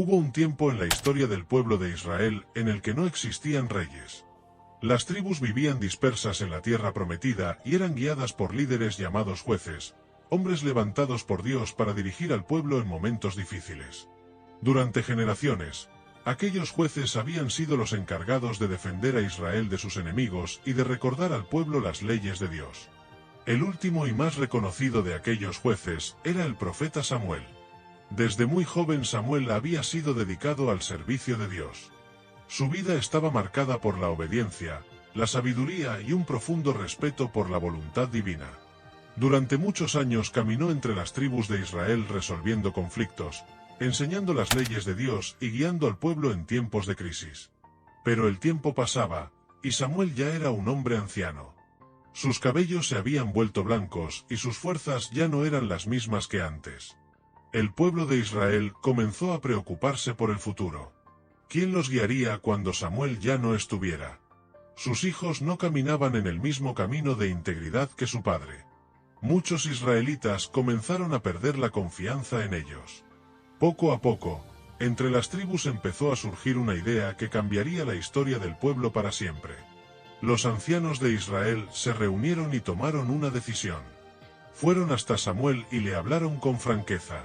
Hubo un tiempo en la historia del pueblo de Israel en el que no existían reyes. Las tribus vivían dispersas en la tierra prometida y eran guiadas por líderes llamados jueces, hombres levantados por Dios para dirigir al pueblo en momentos difíciles. Durante generaciones, aquellos jueces habían sido los encargados de defender a Israel de sus enemigos y de recordar al pueblo las leyes de Dios. El último y más reconocido de aquellos jueces era el profeta Samuel. Desde muy joven Samuel había sido dedicado al servicio de Dios. Su vida estaba marcada por la obediencia, la sabiduría y un profundo respeto por la voluntad divina. Durante muchos años caminó entre las tribus de Israel resolviendo conflictos, enseñando las leyes de Dios y guiando al pueblo en tiempos de crisis. Pero el tiempo pasaba, y Samuel ya era un hombre anciano. Sus cabellos se habían vuelto blancos y sus fuerzas ya no eran las mismas que antes. El pueblo de Israel comenzó a preocuparse por el futuro. ¿Quién los guiaría cuando Samuel ya no estuviera? Sus hijos no caminaban en el mismo camino de integridad que su padre. Muchos israelitas comenzaron a perder la confianza en ellos. Poco a poco, entre las tribus empezó a surgir una idea que cambiaría la historia del pueblo para siempre. Los ancianos de Israel se reunieron y tomaron una decisión. Fueron hasta Samuel y le hablaron con franqueza.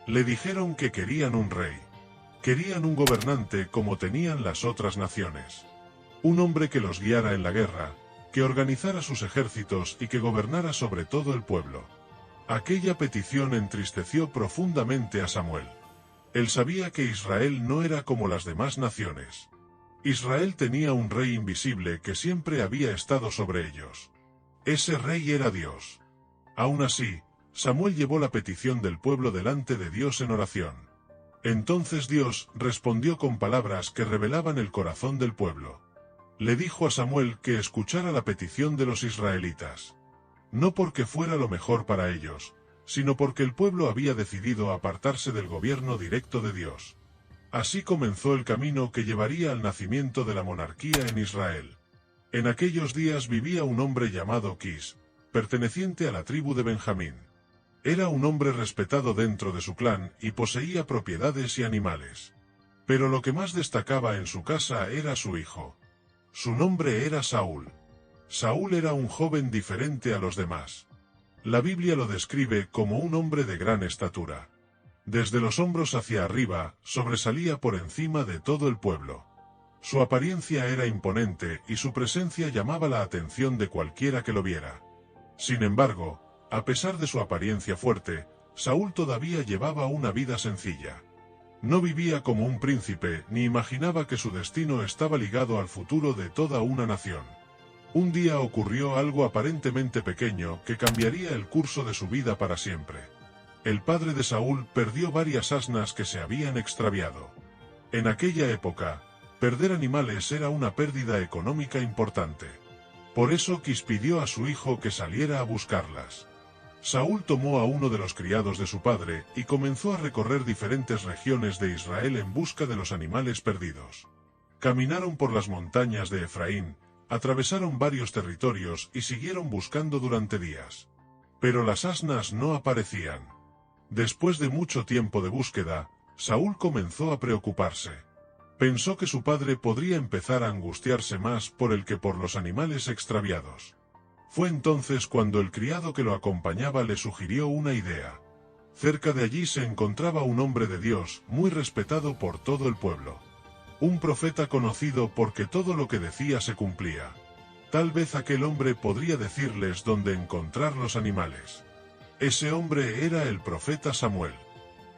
Le dijeron que querían un rey. Querían un gobernante como tenían las otras naciones. Un hombre que los guiara en la guerra, que organizara sus ejércitos y que gobernara sobre todo el pueblo. Aquella petición entristeció profundamente a Samuel. Él sabía que Israel no era como las demás naciones. Israel tenía un rey invisible que siempre había estado sobre ellos. Ese rey era Dios. Aún así, Samuel llevó la petición del pueblo delante de Dios en oración. Entonces Dios respondió con palabras que revelaban el corazón del pueblo. Le dijo a Samuel que escuchara la petición de los israelitas. No porque fuera lo mejor para ellos, sino porque el pueblo había decidido apartarse del gobierno directo de Dios. Así comenzó el camino que llevaría al nacimiento de la monarquía en Israel. En aquellos días vivía un hombre llamado Quis, perteneciente a la tribu de Benjamín. Era un hombre respetado dentro de su clan y poseía propiedades y animales. Pero lo que más destacaba en su casa era su hijo. Su nombre era Saúl. Saúl era un joven diferente a los demás. La Biblia lo describe como un hombre de gran estatura. Desde los hombros hacia arriba, sobresalía por encima de todo el pueblo. Su apariencia era imponente y su presencia llamaba la atención de cualquiera que lo viera. Sin embargo, a pesar de su apariencia fuerte, Saúl todavía llevaba una vida sencilla. No vivía como un príncipe ni imaginaba que su destino estaba ligado al futuro de toda una nación. Un día ocurrió algo aparentemente pequeño que cambiaría el curso de su vida para siempre. El padre de Saúl perdió varias asnas que se habían extraviado. En aquella época, perder animales era una pérdida económica importante. Por eso Quis pidió a su hijo que saliera a buscarlas. Saúl tomó a uno de los criados de su padre y comenzó a recorrer diferentes regiones de Israel en busca de los animales perdidos. Caminaron por las montañas de Efraín, atravesaron varios territorios y siguieron buscando durante días. Pero las asnas no aparecían. Después de mucho tiempo de búsqueda, Saúl comenzó a preocuparse. Pensó que su padre podría empezar a angustiarse más por él que por los animales extraviados. Fue entonces cuando el criado que lo acompañaba le sugirió una idea. Cerca de allí se encontraba un hombre de Dios, muy respetado por todo el pueblo. Un profeta conocido porque todo lo que decía se cumplía. Tal vez aquel hombre podría decirles dónde encontrar los animales. Ese hombre era el profeta Samuel.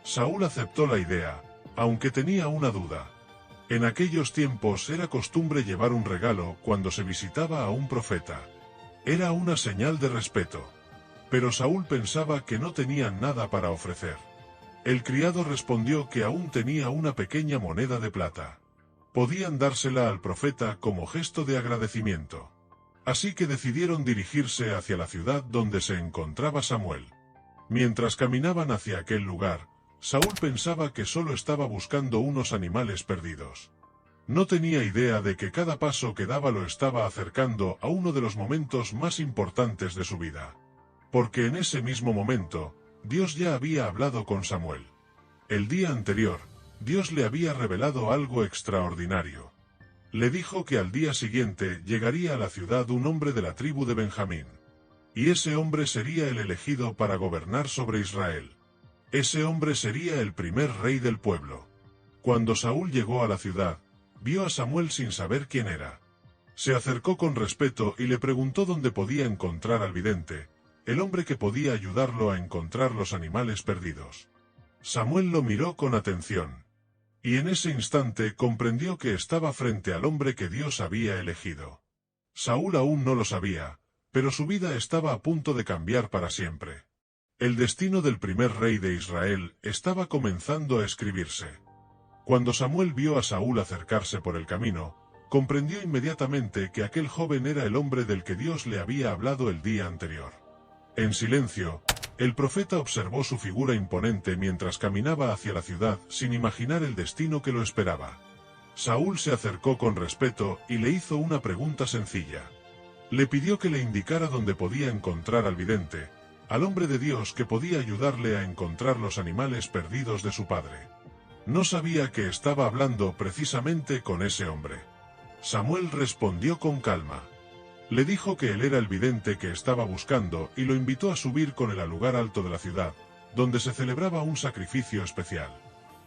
Saúl aceptó la idea, aunque tenía una duda. En aquellos tiempos era costumbre llevar un regalo cuando se visitaba a un profeta. Era una señal de respeto. Pero Saúl pensaba que no tenían nada para ofrecer. El criado respondió que aún tenía una pequeña moneda de plata. Podían dársela al profeta como gesto de agradecimiento. Así que decidieron dirigirse hacia la ciudad donde se encontraba Samuel. Mientras caminaban hacia aquel lugar, Saúl pensaba que solo estaba buscando unos animales perdidos. No tenía idea de que cada paso que daba lo estaba acercando a uno de los momentos más importantes de su vida. Porque en ese mismo momento, Dios ya había hablado con Samuel. El día anterior, Dios le había revelado algo extraordinario. Le dijo que al día siguiente llegaría a la ciudad un hombre de la tribu de Benjamín. Y ese hombre sería el elegido para gobernar sobre Israel. Ese hombre sería el primer rey del pueblo. Cuando Saúl llegó a la ciudad, vio a Samuel sin saber quién era. Se acercó con respeto y le preguntó dónde podía encontrar al vidente, el hombre que podía ayudarlo a encontrar los animales perdidos. Samuel lo miró con atención. Y en ese instante comprendió que estaba frente al hombre que Dios había elegido. Saúl aún no lo sabía, pero su vida estaba a punto de cambiar para siempre. El destino del primer rey de Israel estaba comenzando a escribirse. Cuando Samuel vio a Saúl acercarse por el camino, comprendió inmediatamente que aquel joven era el hombre del que Dios le había hablado el día anterior. En silencio, el profeta observó su figura imponente mientras caminaba hacia la ciudad sin imaginar el destino que lo esperaba. Saúl se acercó con respeto y le hizo una pregunta sencilla. Le pidió que le indicara dónde podía encontrar al vidente, al hombre de Dios que podía ayudarle a encontrar los animales perdidos de su padre. No sabía que estaba hablando precisamente con ese hombre. Samuel respondió con calma. Le dijo que él era el vidente que estaba buscando y lo invitó a subir con él al lugar alto de la ciudad, donde se celebraba un sacrificio especial.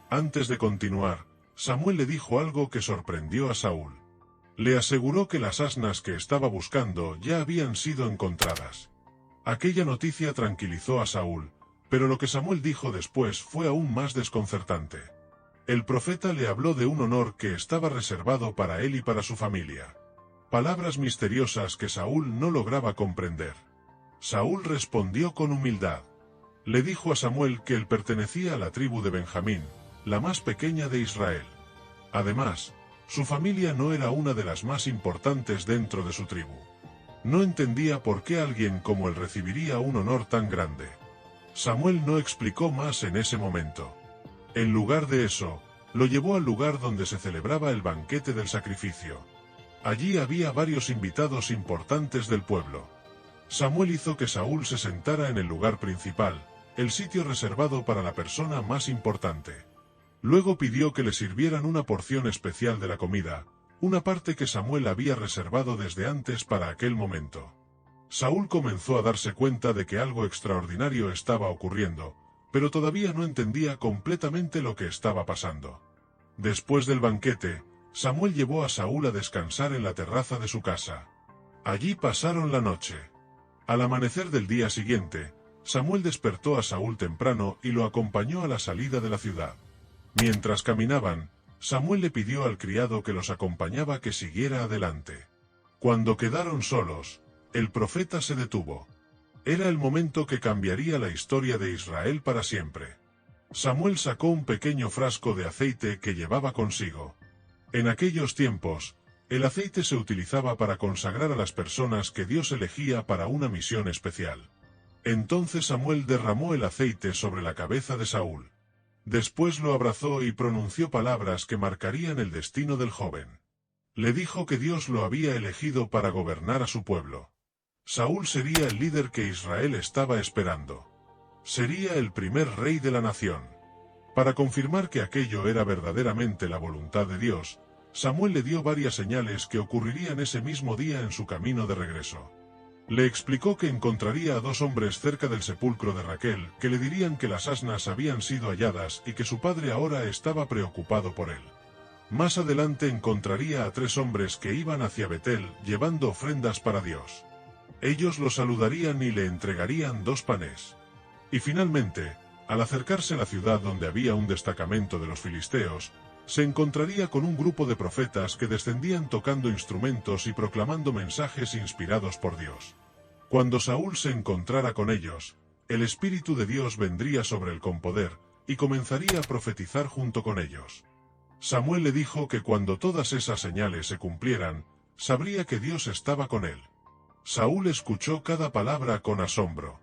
Antes de continuar, Samuel le dijo algo que sorprendió a Saúl. Le aseguró que las asnas que estaba buscando ya habían sido encontradas. Aquella noticia tranquilizó a Saúl, pero lo que Samuel dijo después fue aún más desconcertante. El profeta le habló de un honor que estaba reservado para él y para su familia. Palabras misteriosas que Saúl no lograba comprender. Saúl respondió con humildad. Le dijo a Samuel que él pertenecía a la tribu de Benjamín, la más pequeña de Israel. Además, su familia no era una de las más importantes dentro de su tribu. No entendía por qué alguien como él recibiría un honor tan grande. Samuel no explicó más en ese momento. En lugar de eso, lo llevó al lugar donde se celebraba el banquete del sacrificio. Allí había varios invitados importantes del pueblo. Samuel hizo que Saúl se sentara en el lugar principal, el sitio reservado para la persona más importante. Luego pidió que le sirvieran una porción especial de la comida, una parte que Samuel había reservado desde antes para aquel momento. Saúl comenzó a darse cuenta de que algo extraordinario estaba ocurriendo, pero todavía no entendía completamente lo que estaba pasando. Después del banquete, Samuel llevó a Saúl a descansar en la terraza de su casa. Allí pasaron la noche. Al amanecer del día siguiente, Samuel despertó a Saúl temprano y lo acompañó a la salida de la ciudad. Mientras caminaban, Samuel le pidió al criado que los acompañaba que siguiera adelante. Cuando quedaron solos, el profeta se detuvo. Era el momento que cambiaría la historia de Israel para siempre. Samuel sacó un pequeño frasco de aceite que llevaba consigo. En aquellos tiempos, el aceite se utilizaba para consagrar a las personas que Dios elegía para una misión especial. Entonces Samuel derramó el aceite sobre la cabeza de Saúl. Después lo abrazó y pronunció palabras que marcarían el destino del joven. Le dijo que Dios lo había elegido para gobernar a su pueblo. Saúl sería el líder que Israel estaba esperando. Sería el primer rey de la nación. Para confirmar que aquello era verdaderamente la voluntad de Dios, Samuel le dio varias señales que ocurrirían ese mismo día en su camino de regreso. Le explicó que encontraría a 2 hombres cerca del sepulcro de Raquel, que le dirían que las asnas habían sido halladas y que su padre ahora estaba preocupado por él. Más adelante encontraría a 3 hombres que iban hacia Betel llevando ofrendas para Dios. Ellos lo saludarían y le entregarían 2 panes. Y finalmente, al acercarse a la ciudad donde había un destacamento de los filisteos, se encontraría con un grupo de profetas que descendían tocando instrumentos y proclamando mensajes inspirados por Dios. Cuando Saúl se encontrara con ellos, el Espíritu de Dios vendría sobre él con poder, y comenzaría a profetizar junto con ellos. Samuel le dijo que cuando todas esas señales se cumplieran, sabría que Dios estaba con él. Saúl escuchó cada palabra con asombro.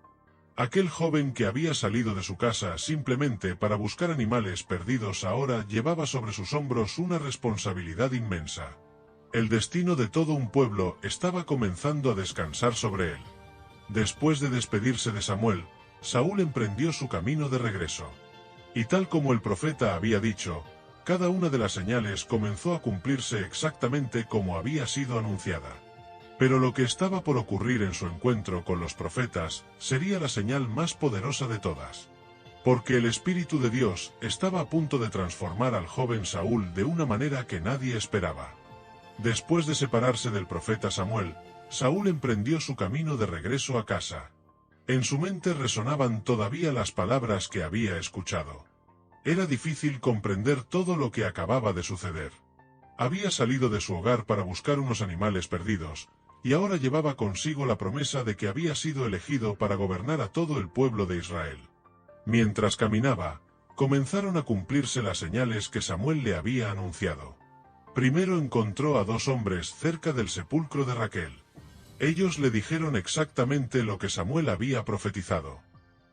Aquel joven que había salido de su casa simplemente para buscar animales perdidos ahora llevaba sobre sus hombros una responsabilidad inmensa. El destino de todo un pueblo estaba comenzando a descansar sobre él. Después de despedirse de Samuel, Saúl emprendió su camino de regreso. Y tal como el profeta había dicho, cada una de las señales comenzó a cumplirse exactamente como había sido anunciada. Pero lo que estaba por ocurrir en su encuentro con los profetas sería la señal más poderosa de todas. Porque el Espíritu de Dios estaba a punto de transformar al joven Saúl de una manera que nadie esperaba. Después de separarse del profeta Samuel, Saúl emprendió su camino de regreso a casa. En su mente resonaban todavía las palabras que había escuchado. Era difícil comprender todo lo que acababa de suceder. Había salido de su hogar para buscar unos animales perdidos, y ahora llevaba consigo la promesa de que había sido elegido para gobernar a todo el pueblo de Israel. Mientras caminaba, comenzaron a cumplirse las señales que Samuel le había anunciado. Primero encontró a dos hombres cerca del sepulcro de Raquel. Ellos le dijeron exactamente lo que Samuel había profetizado.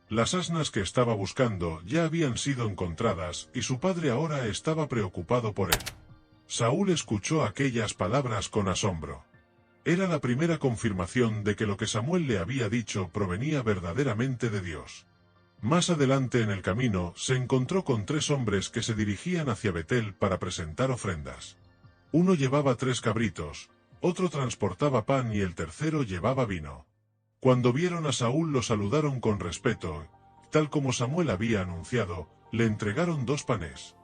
Las asnas que estaba buscando ya habían sido encontradas y su padre ahora estaba preocupado por él. Saúl escuchó aquellas palabras con asombro. Era la primera confirmación de que lo que Samuel le había dicho provenía verdaderamente de Dios. Más adelante en el camino se encontró con 3 hombres que se dirigían hacia Betel para presentar ofrendas. Uno llevaba 3 cabritos, otro transportaba pan y el tercero llevaba vino. Cuando vieron a Saúl lo saludaron con respeto, tal como Samuel había anunciado, le entregaron 2 panes.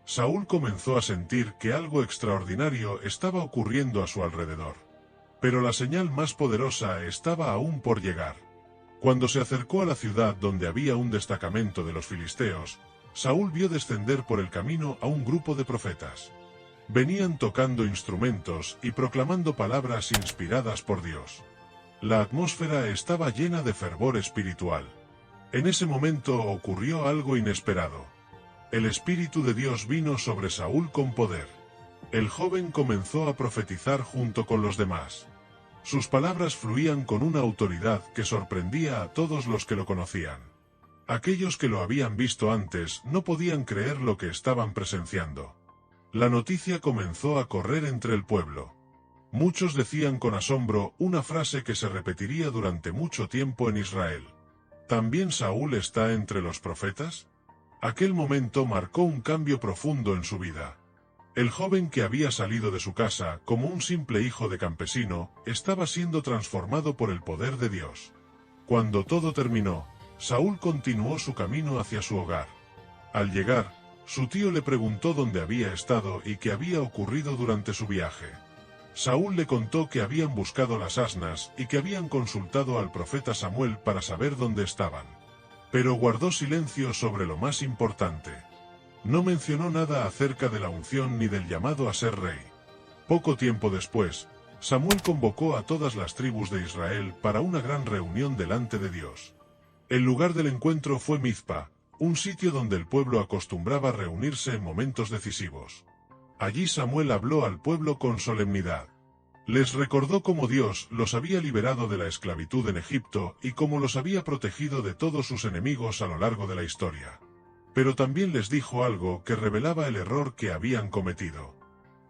Saúl comenzó a sentir que algo extraordinario estaba ocurriendo a su alrededor. Pero la señal más poderosa estaba aún por llegar. Cuando se acercó a la ciudad donde había un destacamento de los filisteos, Saúl vio descender por el camino a un grupo de profetas. Venían tocando instrumentos y proclamando palabras inspiradas por Dios. La atmósfera estaba llena de fervor espiritual. En ese momento ocurrió algo inesperado. El Espíritu de Dios vino sobre Saúl con poder. El joven comenzó a profetizar junto con los demás. Sus palabras fluían con una autoridad que sorprendía a todos los que lo conocían. Aquellos que lo habían visto antes no podían creer lo que estaban presenciando. La noticia comenzó a correr entre el pueblo. Muchos decían con asombro una frase que se repetiría durante mucho tiempo en Israel. ¿También Saúl está entre los profetas? Aquel momento marcó un cambio profundo en su vida. El joven que había salido de su casa como un simple hijo de campesino, estaba siendo transformado por el poder de Dios. Cuando todo terminó, Saúl continuó su camino hacia su hogar. Al llegar, su tío le preguntó dónde había estado y qué había ocurrido durante su viaje. Saúl le contó que habían buscado las asnas y que habían consultado al profeta Samuel para saber dónde estaban. Pero guardó silencio sobre lo más importante. No mencionó nada acerca de la unción ni del llamado a ser rey. Poco tiempo después, Samuel convocó a todas las tribus de Israel para una gran reunión delante de Dios. El lugar del encuentro fue Mizpa, un sitio donde el pueblo acostumbraba reunirse en momentos decisivos. Allí Samuel habló al pueblo con solemnidad. Les recordó cómo Dios los había liberado de la esclavitud en Egipto y cómo los había protegido de todos sus enemigos a lo largo de la historia. Pero también les dijo algo que revelaba el error que habían cometido.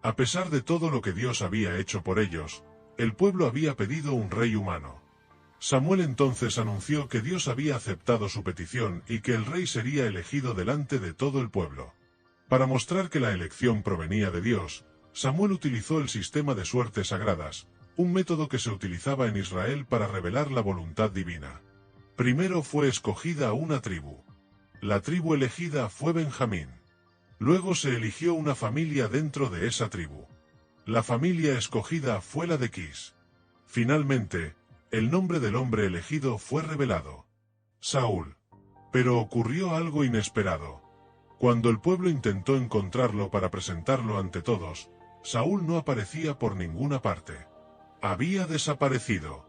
A pesar de todo lo que Dios había hecho por ellos, el pueblo había pedido un rey humano. Samuel entonces anunció que Dios había aceptado su petición y que el rey sería elegido delante de todo el pueblo. Para mostrar que la elección provenía de Dios, Samuel utilizó el sistema de suertes sagradas, un método que se utilizaba en Israel para revelar la voluntad divina. Primero fue escogida una tribu. La tribu elegida fue Benjamín. Luego se eligió una familia dentro de esa tribu. La familia escogida fue la de Quis. Finalmente, el nombre del hombre elegido fue revelado: Saúl. Pero ocurrió algo inesperado. Cuando el pueblo intentó encontrarlo para presentarlo ante todos, Saúl no aparecía por ninguna parte. Había desaparecido.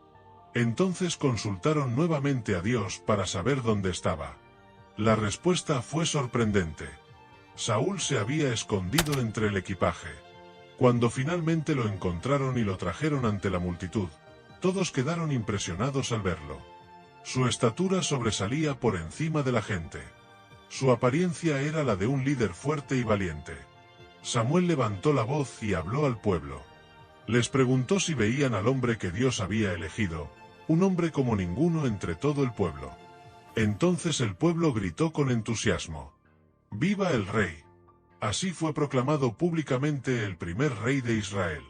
Entonces consultaron nuevamente a Dios para saber dónde estaba. La respuesta fue sorprendente. Saúl se había escondido entre el equipaje. Cuando finalmente lo encontraron y lo trajeron ante la multitud, todos quedaron impresionados al verlo. Su estatura sobresalía por encima de la gente. Su apariencia era la de un líder fuerte y valiente. Samuel levantó la voz y habló al pueblo. Les preguntó si veían al hombre que Dios había elegido, un hombre como ninguno entre todo el pueblo. Entonces el pueblo gritó con entusiasmo: ¡Viva el rey! Así fue proclamado públicamente el primer rey de Israel.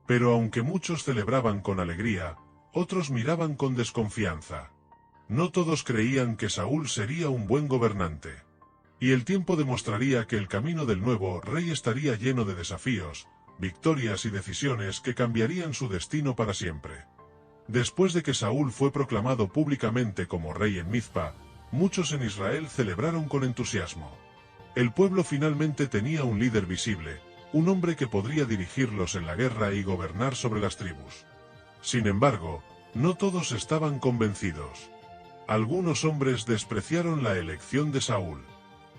Pero aunque muchos celebraban con alegría, otros miraban con desconfianza. No todos creían que Saúl sería un buen gobernante. Y el tiempo demostraría que el camino del nuevo rey estaría lleno de desafíos, victorias y decisiones que cambiarían su destino para siempre. Después de que Saúl fue proclamado públicamente como rey en Mizpa, muchos en Israel celebraron con entusiasmo. El pueblo finalmente tenía un líder visible, un hombre que podría dirigirlos en la guerra y gobernar sobre las tribus. Sin embargo, no todos estaban convencidos. Algunos hombres despreciaron la elección de Saúl.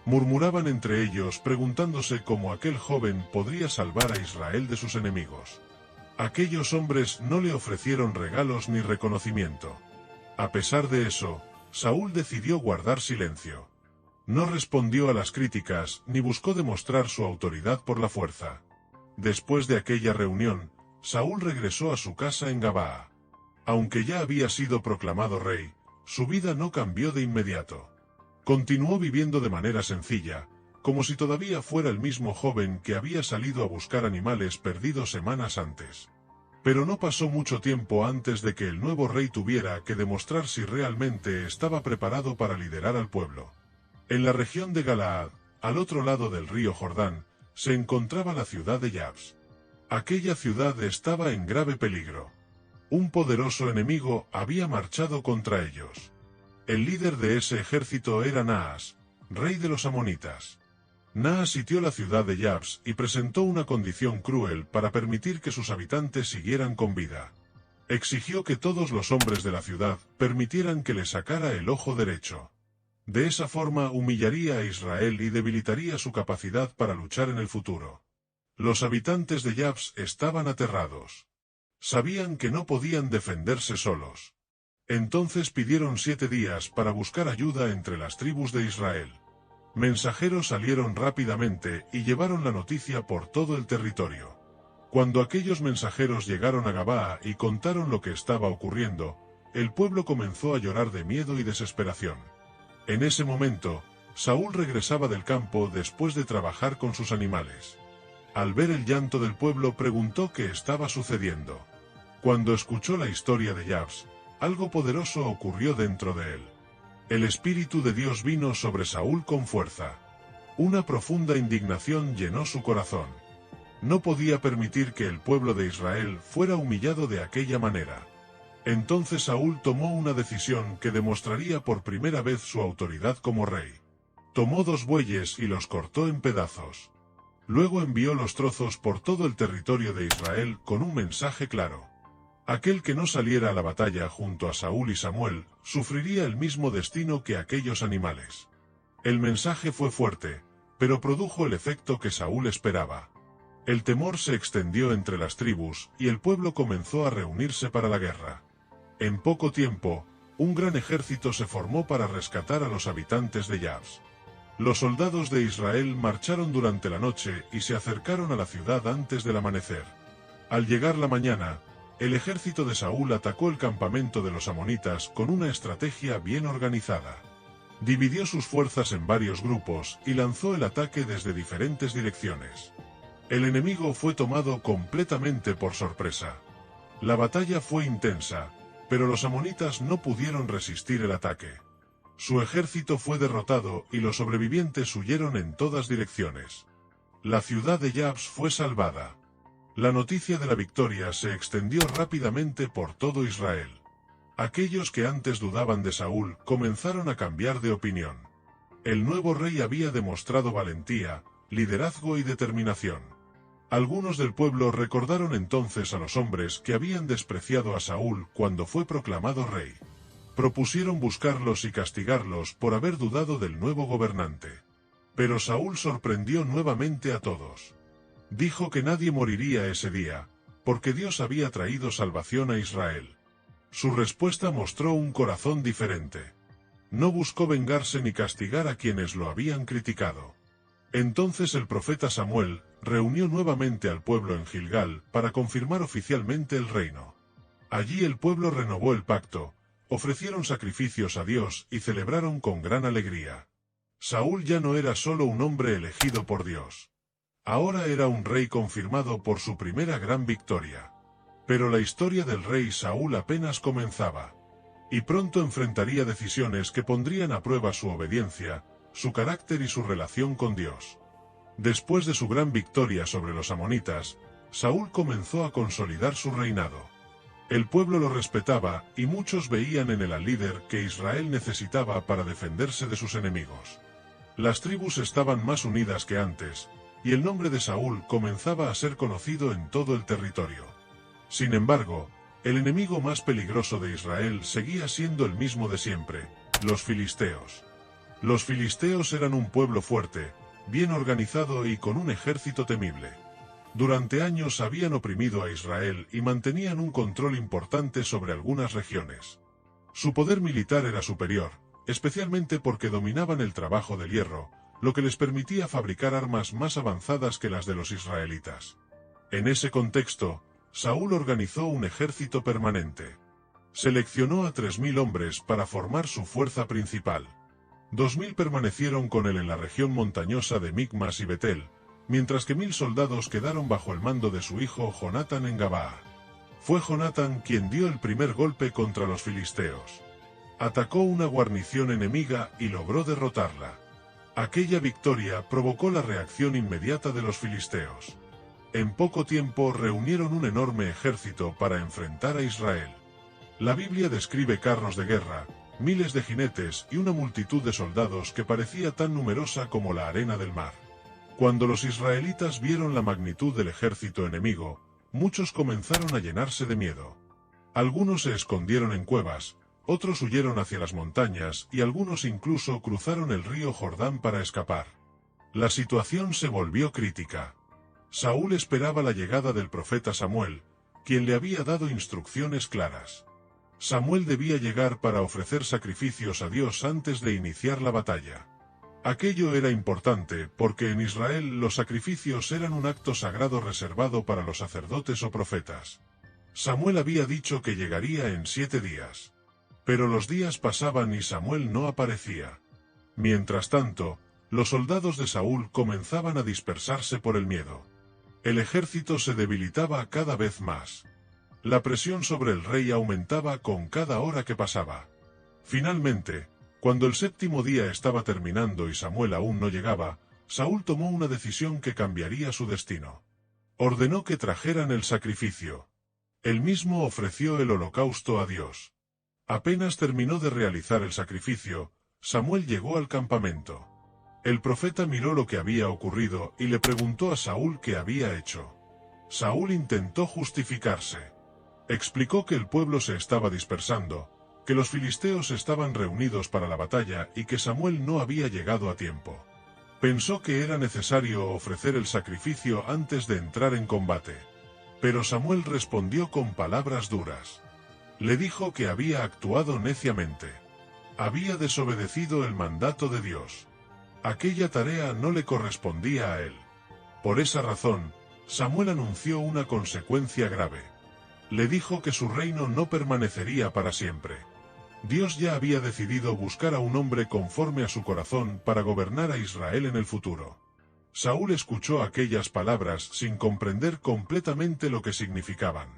Murmuraban entre ellos preguntándose cómo aquel joven podría salvar a Israel de sus enemigos. Aquellos hombres no le ofrecieron regalos ni reconocimiento. A pesar de eso, Saúl decidió guardar silencio. No respondió a las críticas ni buscó demostrar su autoridad por la fuerza. Después de aquella reunión, Saúl regresó a su casa en Gabaa. Aunque ya había sido proclamado rey, su vida no cambió de inmediato. Continuó viviendo de manera sencilla, como si todavía fuera el mismo joven que había salido a buscar animales perdidos semanas antes. Pero no pasó mucho tiempo antes de que el nuevo rey tuviera que demostrar si realmente estaba preparado para liderar al pueblo. En la región de Galaad, al otro lado del río Jordán, se encontraba la ciudad de Jabs. Aquella ciudad estaba en grave peligro. Un poderoso enemigo había marchado contra ellos. El líder de ese ejército era Naas, rey de los amonitas. Naas sitió la ciudad de Jabs y presentó una condición cruel para permitir que sus habitantes siguieran con vida. Exigió que todos los hombres de la ciudad permitieran que le sacara el ojo derecho. De esa forma humillaría a Israel y debilitaría su capacidad para luchar en el futuro. Los habitantes de Jabs estaban aterrados. Sabían que no podían defenderse solos. Entonces pidieron 7 días para buscar ayuda entre las tribus de Israel. Mensajeros salieron rápidamente y llevaron la noticia por todo el territorio. Cuando aquellos mensajeros llegaron a Gabaa y contaron lo que estaba ocurriendo, el pueblo comenzó a llorar de miedo y desesperación. En ese momento, Saúl regresaba del campo después de trabajar con sus animales. Al ver el llanto del pueblo preguntó qué estaba sucediendo. Cuando escuchó la historia de Jabs, algo poderoso ocurrió dentro de él. El Espíritu de Dios vino sobre Saúl con fuerza. Una profunda indignación llenó su corazón. No podía permitir que el pueblo de Israel fuera humillado de aquella manera. Entonces Saúl tomó una decisión que demostraría por primera vez su autoridad como rey. Tomó 2 bueyes y los cortó en pedazos. Luego envió los trozos por todo el territorio de Israel con un mensaje claro. Aquel que no saliera a la batalla junto a Saúl y Samuel, sufriría el mismo destino que aquellos animales. El mensaje fue fuerte, pero produjo el efecto que Saúl esperaba. El temor se extendió entre las tribus, y el pueblo comenzó a reunirse para la guerra. En poco tiempo, un gran ejército se formó para rescatar a los habitantes de Jabs. Los soldados de Israel marcharon durante la noche y se acercaron a la ciudad antes del amanecer. Al llegar la mañana, el ejército de Saúl atacó el campamento de los amonitas con una estrategia bien organizada. Dividió sus fuerzas en varios grupos y lanzó el ataque desde diferentes direcciones. El enemigo fue tomado completamente por sorpresa. La batalla fue intensa, pero los amonitas no pudieron resistir el ataque. Su ejército fue derrotado y los sobrevivientes huyeron en todas direcciones. La ciudad de Jabs fue salvada. La noticia de la victoria se extendió rápidamente por todo Israel. Aquellos que antes dudaban de Saúl comenzaron a cambiar de opinión. El nuevo rey había demostrado valentía, liderazgo y determinación. Algunos del pueblo recordaron entonces a los hombres que habían despreciado a Saúl cuando fue proclamado rey. Propusieron buscarlos y castigarlos por haber dudado del nuevo gobernante. Pero Saúl sorprendió nuevamente a todos. Dijo que nadie moriría ese día, porque Dios había traído salvación a Israel. Su respuesta mostró un corazón diferente. No buscó vengarse ni castigar a quienes lo habían criticado. Entonces el profeta Samuel reunió nuevamente al pueblo en Gilgal para confirmar oficialmente el reino. Allí el pueblo renovó el pacto, ofrecieron sacrificios a Dios y celebraron con gran alegría. Saúl ya no era solo un hombre elegido por Dios. Ahora era un rey confirmado por su primera gran victoria. Pero la historia del rey Saúl apenas comenzaba. Y pronto enfrentaría decisiones que pondrían a prueba su obediencia, su carácter y su relación con Dios. Después de su gran victoria sobre los amonitas, Saúl comenzó a consolidar su reinado. El pueblo lo respetaba y muchos veían en él al líder que Israel necesitaba para defenderse de sus enemigos. Las tribus estaban más unidas que antes, y el nombre de Saúl comenzaba a ser conocido en todo el territorio. Sin embargo, el enemigo más peligroso de Israel seguía siendo el mismo de siempre, los filisteos. Los filisteos eran un pueblo fuerte, bien organizado y con un ejército temible. Durante años habían oprimido a Israel y mantenían un control importante sobre algunas regiones. Su poder militar era superior, especialmente porque dominaban el trabajo del hierro, lo que les permitía fabricar armas más avanzadas que las de los israelitas. En ese contexto, Saúl organizó un ejército permanente. Seleccionó a 3.000 hombres para formar su fuerza principal. 2.000 permanecieron con él en la región montañosa de Micmas y Betel, mientras que 1.000 soldados quedaron bajo el mando de su hijo Jonatán en Gabaa. Fue Jonatán quien dio el primer golpe contra los filisteos. Atacó una guarnición enemiga y logró derrotarla. Aquella victoria provocó la reacción inmediata de los filisteos. En poco tiempo reunieron un enorme ejército para enfrentar a Israel. La Biblia describe carros de guerra, miles de jinetes y una multitud de soldados que parecía tan numerosa como la arena del mar. Cuando los israelitas vieron la magnitud del ejército enemigo, muchos comenzaron a llenarse de miedo. Algunos se escondieron en cuevas, otros huyeron hacia las montañas y algunos incluso cruzaron el río Jordán para escapar. La situación se volvió crítica. Saúl esperaba la llegada del profeta Samuel, quien le había dado instrucciones claras. Samuel debía llegar para ofrecer sacrificios a Dios antes de iniciar la batalla. Aquello era importante porque en Israel los sacrificios eran un acto sagrado reservado para los sacerdotes o profetas. Samuel había dicho que llegaría en 7 días. Pero los días pasaban y Samuel no aparecía. Mientras tanto, los soldados de Saúl comenzaban a dispersarse por el miedo. El ejército se debilitaba cada vez más. La presión sobre el rey aumentaba con cada hora que pasaba. Finalmente, cuando el 7º día estaba terminando y Samuel aún no llegaba, Saúl tomó una decisión que cambiaría su destino. Ordenó que trajeran el sacrificio. Él mismo ofreció el holocausto a Dios. Apenas terminó de realizar el sacrificio, Samuel llegó al campamento. El profeta miró lo que había ocurrido y le preguntó a Saúl qué había hecho. Saúl intentó justificarse. Explicó que el pueblo se estaba dispersando, que los filisteos estaban reunidos para la batalla y que Samuel no había llegado a tiempo. Pensó que era necesario ofrecer el sacrificio antes de entrar en combate. Pero Samuel respondió con palabras duras. Le dijo que había actuado neciamente. Había desobedecido el mandato de Dios. Aquella tarea no le correspondía a él. Por esa razón, Samuel anunció una consecuencia grave. Le dijo que su reino no permanecería para siempre. Dios ya había decidido buscar a un hombre conforme a su corazón para gobernar a Israel en el futuro. Saúl escuchó aquellas palabras sin comprender completamente lo que significaban.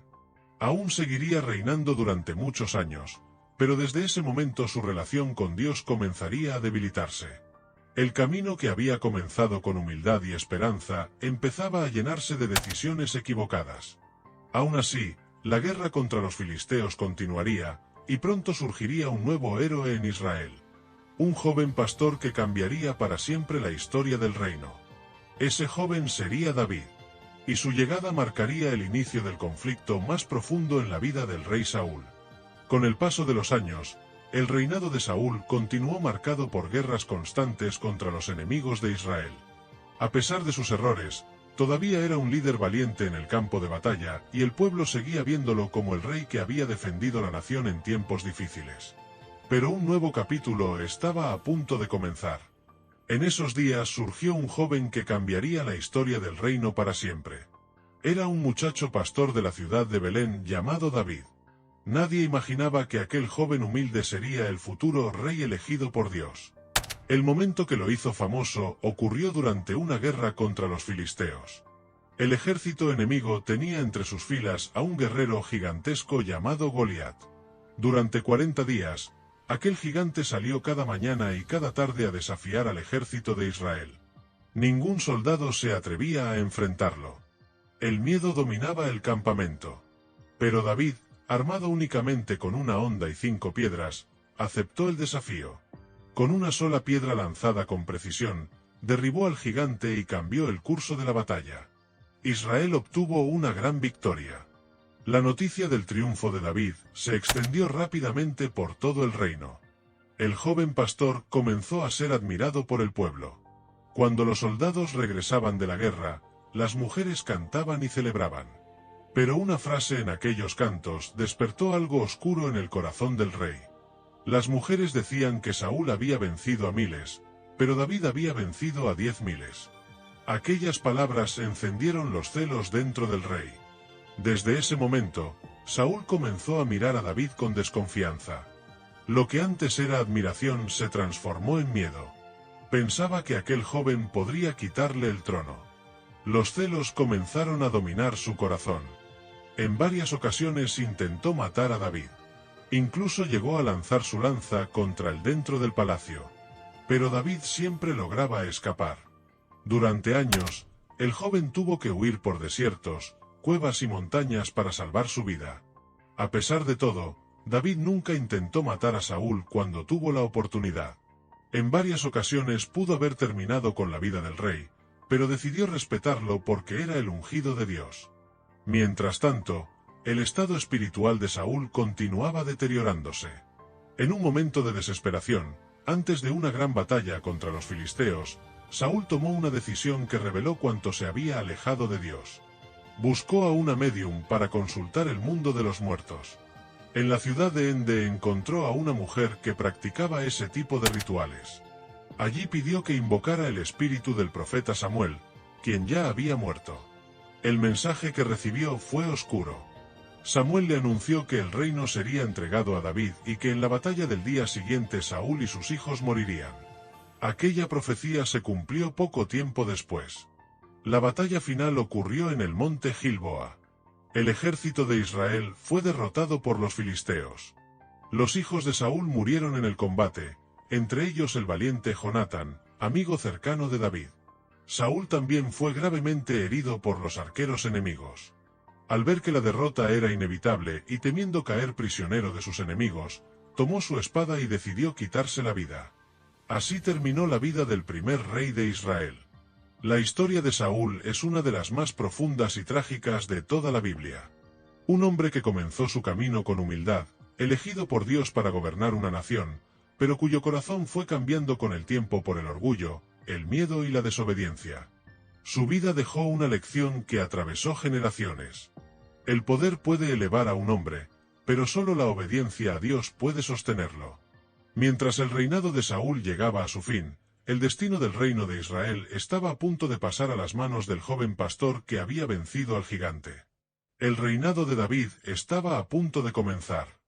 Aún seguiría reinando durante muchos años, pero desde ese momento su relación con Dios comenzaría a debilitarse. El camino que había comenzado con humildad y esperanza empezaba a llenarse de decisiones equivocadas. Aún así, la guerra contra los filisteos continuaría, y pronto surgiría un nuevo héroe en Israel. Un joven pastor que cambiaría para siempre la historia del reino. Ese joven sería David. Y su llegada marcaría el inicio del conflicto más profundo en la vida del rey Saúl. Con el paso de los años, el reinado de Saúl continuó marcado por guerras constantes contra los enemigos de Israel. A pesar de sus errores, todavía era un líder valiente en el campo de batalla y el pueblo seguía viéndolo como el rey que había defendido la nación en tiempos difíciles. Pero un nuevo capítulo estaba a punto de comenzar. En esos días surgió un joven que cambiaría la historia del reino para siempre. Era un muchacho pastor de la ciudad de Belén llamado David. Nadie imaginaba que aquel joven humilde sería el futuro rey elegido por Dios. El momento que lo hizo famoso ocurrió durante una guerra contra los filisteos. El ejército enemigo tenía entre sus filas a un guerrero gigantesco llamado Goliat. Durante 40 días, aquel gigante salió cada mañana y cada tarde a desafiar al ejército de Israel. Ningún soldado se atrevía a enfrentarlo. El miedo dominaba el campamento. Pero David, armado únicamente con una honda y 5 piedras, aceptó el desafío. Con una sola piedra lanzada con precisión, derribó al gigante y cambió el curso de la batalla. Israel obtuvo una gran victoria. La noticia del triunfo de David se extendió rápidamente por todo el reino. El joven pastor comenzó a ser admirado por el pueblo. Cuando los soldados regresaban de la guerra, las mujeres cantaban y celebraban. Pero una frase en aquellos cantos despertó algo oscuro en el corazón del rey. Las mujeres decían que Saúl había vencido a miles, pero David había vencido a 10.000. Aquellas palabras encendieron los celos dentro del rey. Desde ese momento, Saúl comenzó a mirar a David con desconfianza. Lo que antes era admiración se transformó en miedo. Pensaba que aquel joven podría quitarle el trono. Los celos comenzaron a dominar su corazón. En varias ocasiones intentó matar a David. Incluso llegó a lanzar su lanza contra él dentro del palacio. Pero David siempre lograba escapar. Durante años, el joven tuvo que huir por desiertos, cuevas y montañas para salvar su vida. A pesar de todo, David nunca intentó matar a Saúl cuando tuvo la oportunidad. En varias ocasiones pudo haber terminado con la vida del rey, pero decidió respetarlo porque era el ungido de Dios. Mientras tanto, el estado espiritual de Saúl continuaba deteriorándose. En un momento de desesperación, antes de una gran batalla contra los filisteos, Saúl tomó una decisión que reveló cuánto se había alejado de Dios. Buscó a una médium para consultar el mundo de los muertos. En la ciudad de Ende encontró a una mujer que practicaba ese tipo de rituales. Allí pidió que invocara el espíritu del profeta Samuel, quien ya había muerto. El mensaje que recibió fue oscuro. Samuel le anunció que el reino sería entregado a David y que en la batalla del día siguiente Saúl y sus hijos morirían. Aquella profecía se cumplió poco tiempo después. La batalla final ocurrió en el monte Gilboa. El ejército de Israel fue derrotado por los filisteos. Los hijos de Saúl murieron en el combate, entre ellos el valiente Jonatán, amigo cercano de David. Saúl también fue gravemente herido por los arqueros enemigos. Al ver que la derrota era inevitable y temiendo caer prisionero de sus enemigos, tomó su espada y decidió quitarse la vida. Así terminó la vida del primer rey de Israel. La historia de Saúl es una de las más profundas y trágicas de toda la Biblia. Un hombre que comenzó su camino con humildad, elegido por Dios para gobernar una nación, pero cuyo corazón fue cambiando con el tiempo por el orgullo, el miedo y la desobediencia. Su vida dejó una lección que atravesó generaciones. El poder puede elevar a un hombre, pero solo la obediencia a Dios puede sostenerlo. Mientras el reinado de Saúl llegaba a su fin, el destino del reino de Israel estaba a punto de pasar a las manos del joven pastor que había vencido al gigante. El reinado de David estaba a punto de comenzar.